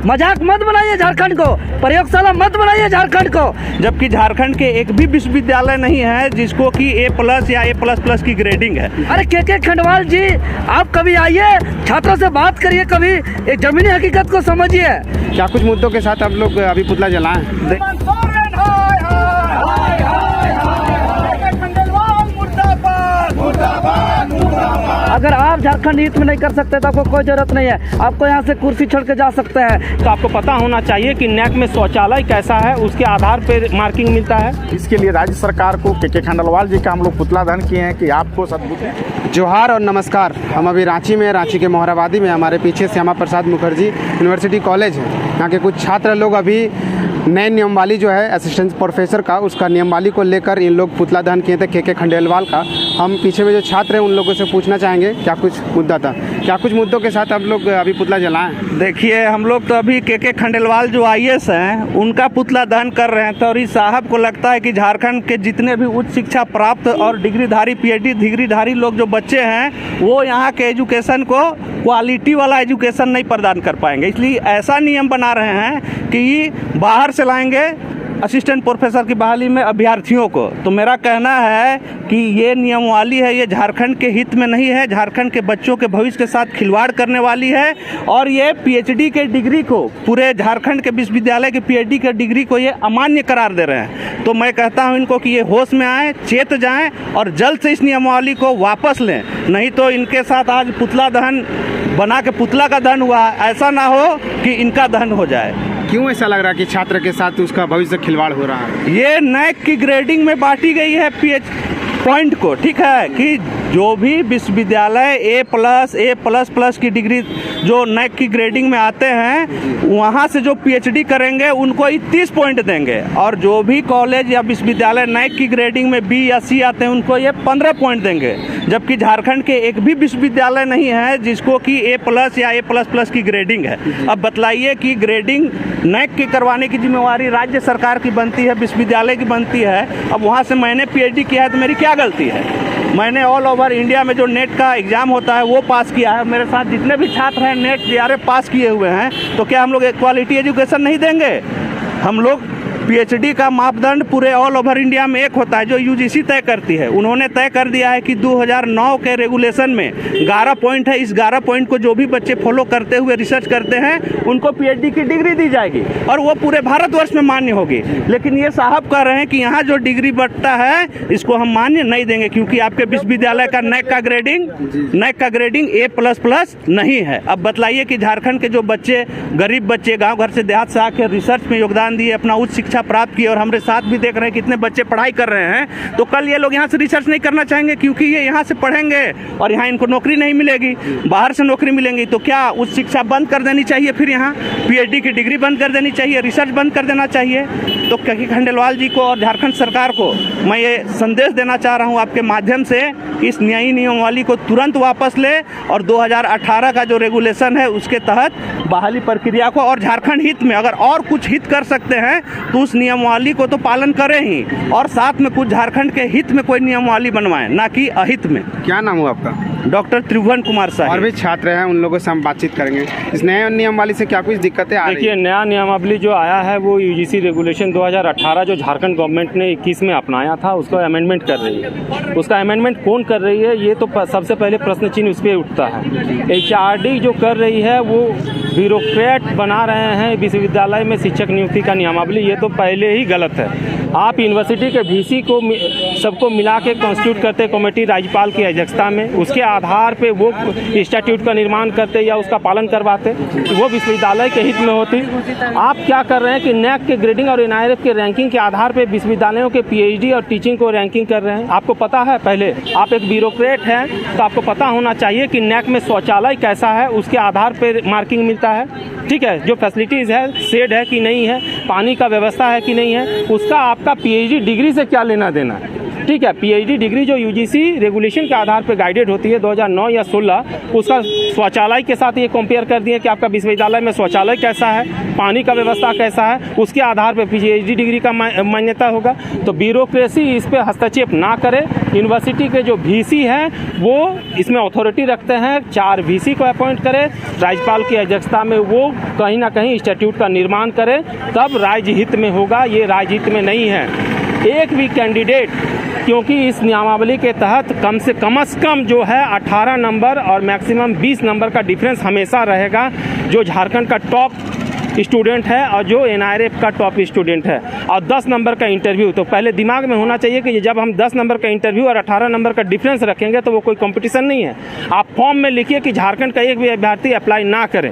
मजाक मत बनाइए झारखंड को, प्रयोगशाला मत बनाइए झारखंड को। जबकि झारखंड के एक भी विश्वविद्यालय नहीं है जिसको कि A+ या A++ की ग्रेडिंग है। अरे के खंडवाल जी, आप कभी आइए, छात्रों से बात करिए, कभी एक जमीनी हकीकत को समझिए। क्या कुछ मुद्दों के साथ आप लोग अभी पुतला जलाएं? अगर आप झारखंड हित में नहीं कर सकते तो आपको कोई जरूरत नहीं है, आपको यहाँ से कुर्सी छोड़ के जा सकते हैं। तो आपको पता होना चाहिए कि नैक में शौचालय कैसा है, उसके आधार पर मार्किंग मिलता है। इसके लिए राज्य सरकार को के खंडेलवाल जी का हम लोग पुतला दहन किए हैं कि आपको सद्बुद्धि। जोहार और नमस्कार। हम अभी रांची में, रांची के मोहराबादी में, हमारे पीछे श्यामा प्रसाद मुखर्जी यूनिवर्सिटी कॉलेज है। यहाँ के कुछ छात्र लोग अभी नए नियमावली जो है असिस्टेंट प्रोफेसर का, उसका नियमावली को लेकर इन लोग पुतला दहन किए थे के खंडेलवाल का। हम पीछे में जो छात्र हैं उन लोगों से पूछना चाहेंगे क्या कुछ मुद्दा था, क्या कुछ मुद्दों के साथ आप लोग अभी पुतला जलाएं? देखिए, हम लोग तो अभी के खंडेलवाल जो IAS हैं उनका पुतला दहन कर रहे हैं। तो और इस साहब को लगता है कि झारखंड के जितने भी उच्च शिक्षा प्राप्त और डिग्रीधारी PhD डिग्रीधारी लोग जो बच्चे हैं वो यहाँ के एजुकेशन को क्वालिटी वाला एजुकेशन नहीं प्रदान कर पाएंगे, इसलिए ऐसा नियम बना रहे हैं कि बाहर से लाएंगे असिस्टेंट प्रोफेसर की बहाली में अभ्यर्थियों को। तो मेरा कहना है कि ये नियमावली है, ये झारखंड के हित में नहीं है, झारखंड के बच्चों के भविष्य के साथ खिलवाड़ करने वाली है। और ये PhD के डिग्री को, पूरे झारखंड के विश्वविद्यालय के PhD के डिग्री को ये अमान्य करार दे रहे हैं। तो मैं कहता हूँ इनको कि ये होश में आए, चेत जाएं और जल्द से इस नियमावली को वापस लें, नहीं तो इनके साथ आज पुतला दहन बना के पुतला का दहन हुआ, ऐसा ना हो कि इनका दहन हो जाए। क्यों ऐसा लग रहा है कि छात्र के साथ उसका भविष्य खिलवाड़ हो रहा है? ये नैक की ग्रेडिंग में बांटी गई है पॉइंट को, ठीक है, कि जो भी विश्वविद्यालय A++ की डिग्री जो नैक की ग्रेडिंग में आते हैं वहाँ से जो PhD करेंगे उनको 30 पॉइंट देंगे, और जो भी कॉलेज या विश्वविद्यालय नैक की ग्रेडिंग में B या C आते हैं उनको ये 15 पॉइंट देंगे। जबकि झारखंड के एक भी विश्वविद्यालय नहीं है जिसको कि A+ या A++ की ग्रेडिंग है। अब बतलाइए कि ग्रेडिंग नैक की करवाने की जिम्मेवारी राज्य सरकार की बनती है, विश्वविद्यालय की बनती है। अब वहाँ से मैंने PhD किया है तो मेरी क्या गलती है? मैंने ऑल ओवर इंडिया में जो नेट का एग्ज़ाम होता है वो पास किया है। मेरे साथ जितने भी छात्र हैं नेट JRF पास किए हुए हैं। तो क्या हम लोग एक क्वालिटी एजुकेशन नहीं देंगे? हम लोग PhD का मापदंड पूरे ऑल ओवर इंडिया में एक होता है जो UGC तय करती है। उन्होंने तय कर दिया है कि 2009 के रेगुलेशन में 11 पॉइंट है। इस 11 पॉइंट को जो भी बच्चे फॉलो करते हुए रिसर्च करते हैं उनको PhD की डिग्री दी जाएगी और वो पूरे भारतवर्ष में मान्य होगी। लेकिन ये साहब कह रहे हैं कि यहाँ जो डिग्री बढ़ता है इसको हम मान्य नहीं देंगे क्योंकि आपके विश्वविद्यालय का नैक का ग्रेडिंग A++ नहीं है। अब बतलाइए कि झारखंड के जो बच्चे, गरीब बच्चे, गाँव घर से देहात से आकर रिसर्च में योगदान दिए, अपना उच्च शिक्षा प्राप्त की और हमारे साथ भी देख रहे हैं कितने बच्चे पढ़ाई कर रहे हैं, तो कल ये लोग यहाँ से रिसर्च नहीं करना चाहेंगे क्योंकि ये यहाँ से पढ़ेंगे और यहाँ इनको नौकरी नहीं मिलेगी, बाहर से नौकरी मिलेंगी। तो क्या उच्च शिक्षा बंद कर देनी चाहिए? फिर यहाँ PhD की डिग्री बंद कर देनी चाहिए, रिसर्च बंद कर देना चाहिए? तो के खंडेलवाल जी को और झारखंड सरकार को मैं ये संदेश देना चाह रहा हूँ आपके माध्यम से, इस न्यायी नियमावली को तुरंत वापस ले और 2018 का जो रेगुलेशन है उसके तहत बहाली प्रक्रिया को, और झारखंड हित में अगर और कुछ हित कर सकते हैं तो उस नियमावली को तो पालन करें ही, और साथ में कुछ झारखंड के हित में कोई नियमावली बनवाएं, ना कि अहित में। क्या नाम हुआ आपका? डॉक्टर त्रिभुवन कुमार साहब। और भी छात्र हैं, उन लोगों से हम बातचीत करेंगे। इस नए नियमावली से क्या कुछ दिक्कतें आ रही हैं? देखिए, नया नियमावली जो आया है वो UGC रेगुलेशन 2018 जो झारखंड गवर्नमेंट ने 21 में अपनाया था उसको अमेंडमेंट कर रही है। उसका अमेंडमेंट कौन कर रही है ये तो सबसे पहले प्रश्न चिन्ह उस पर उठता है। HRD जो कर रही है वो ब्यूरोक्रेट बना रहे हैं विश्वविद्यालय में शिक्षक नियुक्ति का नियमावली, ये तो पहले ही गलत है। आप यूनिवर्सिटी के VC को सबको मिला के कॉन्स्टिट्यूट करते कमेटी राज्यपाल की अध्यक्षता में, उसके आधार पे वो इंस्टीट्यूट का निर्माण करते या उसका पालन करवाते, वो विश्वविद्यालय के हित में होती। आप क्या कर रहे हैं कि नैक के ग्रेडिंग और NIRF के रैंकिंग के आधार पे विश्वविद्यालयों के PhD और टीचिंग को रैंकिंग कर रहे हैं। आपको पता है, पहले आप एक ब्यूरोक्रेट हैं तो आपको पता होना चाहिए कि नैक में शौचालय कैसा है, उसके आधार पर मार्किंग मिलता है, ठीक है। जो फैसिलिटीज़ है, शेड है कि नहीं है, पानी का व्यवस्था है कि नहीं है, उसका आपका PhD डिग्री से क्या लेना देना है। ठीक है। पीएचडी डिग्री जो यूजीसी रेगुलेशन के आधार पर गाइडेड होती है 2009 या 16, उसका शौचालय के साथ ये कंपेयर कर दिए कि आपका विश्वविद्यालय में शौचालय कैसा है, पानी का व्यवस्था कैसा है, उसके आधार पर पीएचडी डिग्री का मान्यता होगा। तो ब्यूरोक्रेसी इस पर हस्तक्षेप ना करे। यूनिवर्सिटी के जो वीसी हैं वो इसमें अथॉरिटी रखते हैं, 4 वीसी को अपॉइंट करें, राज्यपाल की अध्यक्षता में वो कहीं ना कहीं इंस्टीट्यूट का निर्माण करें, तब राज्य हित में होगा। ये राज्य हित में नहीं है। एक भी कैंडिडेट, क्योंकि इस नियमावली के तहत कम से कम जो है 18 नंबर और मैक्सिमम 20 नंबर का डिफरेंस हमेशा रहेगा। जो झारखंड का टॉप स्टूडेंट है और जो एनआईआरएफ का टॉप स्टूडेंट है, और 10 नंबर का इंटरव्यू, तो पहले दिमाग में होना चाहिए कि जब हम 10 नंबर का इंटरव्यू और 18 नंबर का डिफरेंस रखेंगे तो वो कोई कंपटीशन नहीं है। आप फॉर्म में लिखिए कि झारखंड का एक भी अभ्यर्थी अप्लाई ना करें,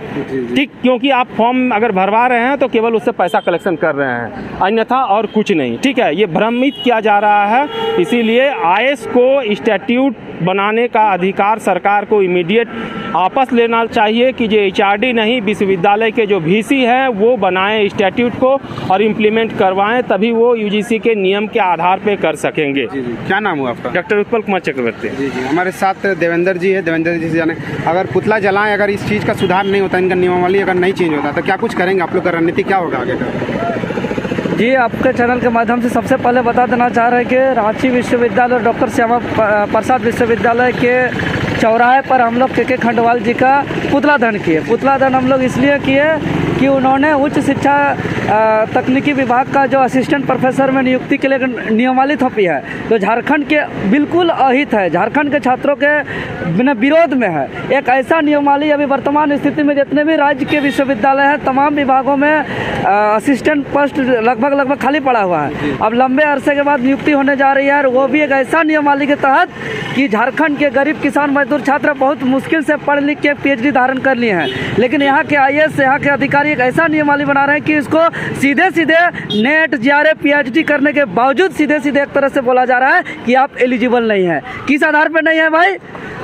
ठीक, क्योंकि आप फॉर्म अगर भरवा रहे हैं तो केवल उससे पैसा कलेक्शन कर रहे हैं, अन्यथा और कुछ नहीं। ठीक है, ये भ्रमित किया जा रहा है। इसीलिए आईएएस को स्टैट्यूट बनाने का अधिकार सरकार को इमीडिएट आपस लेना चाहिए कि जो एचआरडी नहीं, विश्वविद्यालय के जो वीसी हैं वो बनाएं स्टैट्यूट को और इम्प्लीमेंट करवाएं, तभी वो यूजीसी के नियम के आधार पे कर सकेंगे। जी। क्या नाम हुआ आपका? डॉक्टर उत्पल कुमार चक्रवर्ती। जी। हमारे साथ देवेंद्र जी है। देवेंद्र जी से जाने, अगर पुतला जलाएं, अगर इस चीज़ का सुधार नहीं होता, इनका नियमावली अगर नहीं चेंज होता, तो क्या कुछ करेंगे आप लोग का? रणनीति क्या होगा आगे का? जी, आपके चैनल के माध्यम से सबसे पहले बता देना चाह रहे हैं कि रांची विश्वविद्यालय और डॉक्टर श्यामा प्रसाद विश्वविद्यालय के चौराहे पर हम लोग के खंडवाल जी का पुतला दहन किए। पुतला दहन हम लोग इसलिए किए कि उन्होंने उच्च शिक्षा तकनीकी विभाग का जो असिस्टेंट प्रोफेसर में नियुक्ति के लिए नियमावली थोपी है, जो झारखंड के बिल्कुल अहित है, झारखंड के छात्रों के बिना विरोध में है। एक ऐसा नियमावली अभी वर्तमान स्थिति में जितने भी राज्य के विश्वविद्यालय हैं, तमाम विभागों में असिस्टेंट पोस्ट लगभग खाली पड़ा हुआ है। अब लंबे अरसे के बाद नियुक्ति होने जा रही है, और वो भी एक ऐसा नियमावली के तहत कि झारखंड के गरीब किसान मजदूर छात्र बहुत मुश्किल से पढ़ लिख के पीएचडी धारण कर लिए हैं। लेकिन यहाँ के आईएएस, यहाँ के अधिकारी एक ऐसा नियमावली बना रहे हैं कि इसको सीधे नेट जेआरएफ पीएचडी करने के बावजूद सीधे एक तरह से बोला जा रहा है कि आप एलिजिबल नहीं है। किस आधार पर नहीं है भाई?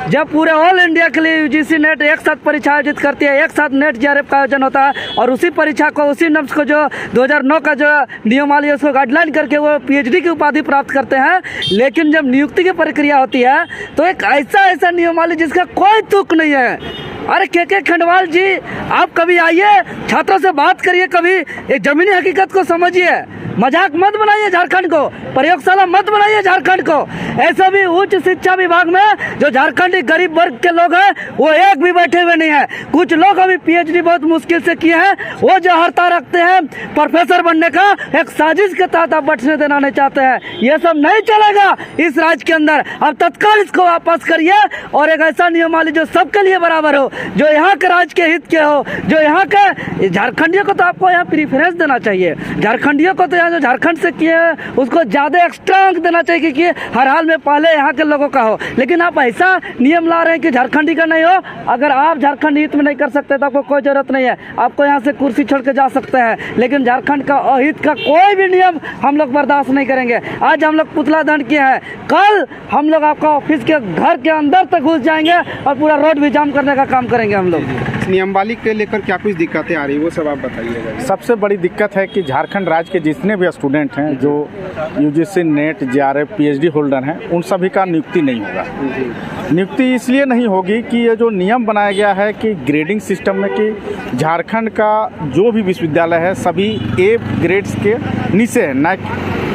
जब पूरे ऑल इंडिया के लिए यूजीसी नेट एक साथ परीक्षा आयोजित करती है, एक साथ नेट जेआरएफ का आयोजन होता है, और उसी परीक्षा को, उसी नम्स को, जो 2009 का जो नियमावली है उसको गाइडलाइन करके वो पीएचडी की उपाधि प्राप्त करते हैं। लेकिन जब नियुक्ति की प्रक्रिया होती है तो एक ऐसा नियमावली जिसका कोई तुक नहीं है। अरे के खंडवाल जी, आप कभी आइए, छात्रों से बात करिए, कभी एक जमीनी हकीकत को समझिए। मजाक मत बनाइए झारखंड को, प्रयोगशाला मत बनाइए झारखंड को। ऐसा भी उच्च शिक्षा विभाग में जो झारखंडी गरीब वर्ग के लोग हैं वो एक भी बैठे हुए नहीं है। कुछ लोग अभी पीएचडी बहुत मुश्किल से किए हैं, वो जो हरता रखते हैं प्रोफेसर बनने का, एक साजिश के तहत आप बैठने देना नहीं चाहते हैं। ये सब नहीं चलेगा इस राज्य के अंदर। अब तत्काल इसको वापस करिए और एक ऐसा नियमावली जो सबके लिए बराबर हो, जो यहाँ के राज्य के हित के हो, जो यहाँ के झारखंडियों को तो आपको यहाँ प्रीफरेंस देना चाहिए। झारखंडियों को तो जो झारखंड से किए हैं उसको ज्यादा एक्स्ट्रा अंक देना चाहिए कि हर हाल में पहले यहाँ के लोगों का हो। लेकिन आप ऐसा नियम ला रहे हैं कि झारखंडी का नहीं हो। अगर आप झारखंड हित में नहीं कर सकते तो आपको कोई जरूरत नहीं है, आपको यहाँ से कुर्सी छोड़ के जा सकते हैं। लेकिन झारखंड का अहित का कोई भी नियम हम लोग बर्दाश्त नहीं करेंगे। आज हम लोग पुतला दहन किए हैं, कल हम लोग आपका ऑफिस के घर के अंदर तक घुस जाएंगे और पूरा रोड भी जाम करने का काम करेंगे हम लोग। नियमावली के लेकर क्या कुछ दिक्कतें आ रही है वो सब आप बताइएगा। सबसे बड़ी दिक्कत है कि झारखंड राज्य के जितने भी स्टूडेंट हैं जो UGC net JRF PhD holder हैं, उन सभी का नियुक्ति नहीं होगा। नियुक्ति इसलिए नहीं होगी कि ये जो नियम बनाया गया है कि ग्रेडिंग सिस्टम में कि झारखंड का जो भी विश्वविद्यालय है सभी ए ग्रेड्स के नीचे है, न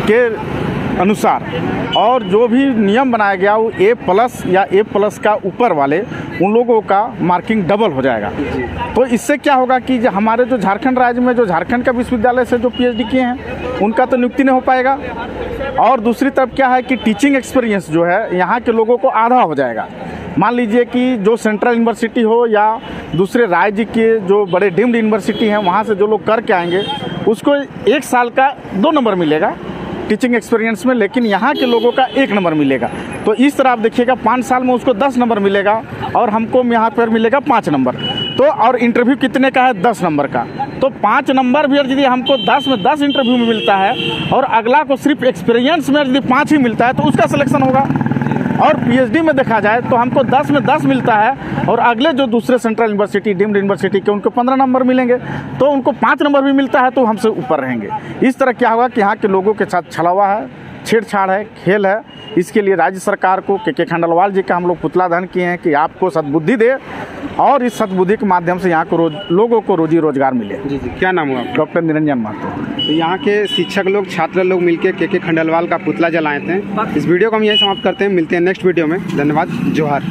के अनुसार, और जो भी नियम बनाया गया वो A+ या A+ का ऊपर वाले उन लोगों का मार्किंग डबल हो जाएगा। तो इससे क्या होगा कि जो हमारे जो झारखंड राज्य में जो झारखंड का विश्वविद्यालय से जो पीएचडी किए हैं उनका तो नियुक्ति नहीं हो पाएगा, और दूसरी तरफ क्या है कि टीचिंग एक्सपीरियंस जो है यहाँ के लोगों को आधा हो जाएगा। मान लीजिए कि जो सेंट्रल यूनिवर्सिटी हो या दूसरे राज्य के जो बड़े डीम्ड यूनिवर्सिटी हैं वहाँ से जो लोग करके आएंगे उसको 1 साल का 2 नंबर मिलेगा टीचिंग एक्सपीरियंस में, लेकिन यहाँ के लोगों का 1 नंबर मिलेगा। तो इस तरह आप देखिएगा 5 साल में उसको 10 नंबर मिलेगा और हमको यहाँ पर मिलेगा 5 नंबर। तो और इंटरव्यू कितने का है? 10 नंबर का। तो 5 नंबर भी यदि हमको 10 में 10 इंटरव्यू में मिलता है और अगला को सिर्फ एक्सपीरियंस में यदि 5 ही मिलता है तो उसका सिलेक्शन होगा। और पीएचडी में देखा जाए तो हमको 10 में 10 मिलता है और अगले जो दूसरे सेंट्रल यूनिवर्सिटी डीम्ड यूनिवर्सिटी के उनको 15 नंबर मिलेंगे, तो उनको 5 नंबर भी मिलता है तो हमसे ऊपर रहेंगे। इस तरह क्या होगा कि यहाँ के लोगों के साथ छलावा है छेड़छाड़ है, खेल है। इसके लिए राज्य सरकार को के खंडेलवाल जी का हम लोग पुतला दहन किए हैं कि आपको सद्बुद्धि दे और इस सद्बुद्धि के माध्यम से यहाँ को लोगों को रोजी रोजगार मिले। जी जी, क्या नाम हुआ आपका? डॉक्टर निरंजन महतो। तो यहाँ के शिक्षक लोग, छात्र लोग मिलकर के खंडेलवाल का पुतला जलाए थे। इस वीडियो को हम यही समाप्त करते हैं, मिलते हैं नेक्स्ट वीडियो में। धन्यवाद, जोहार।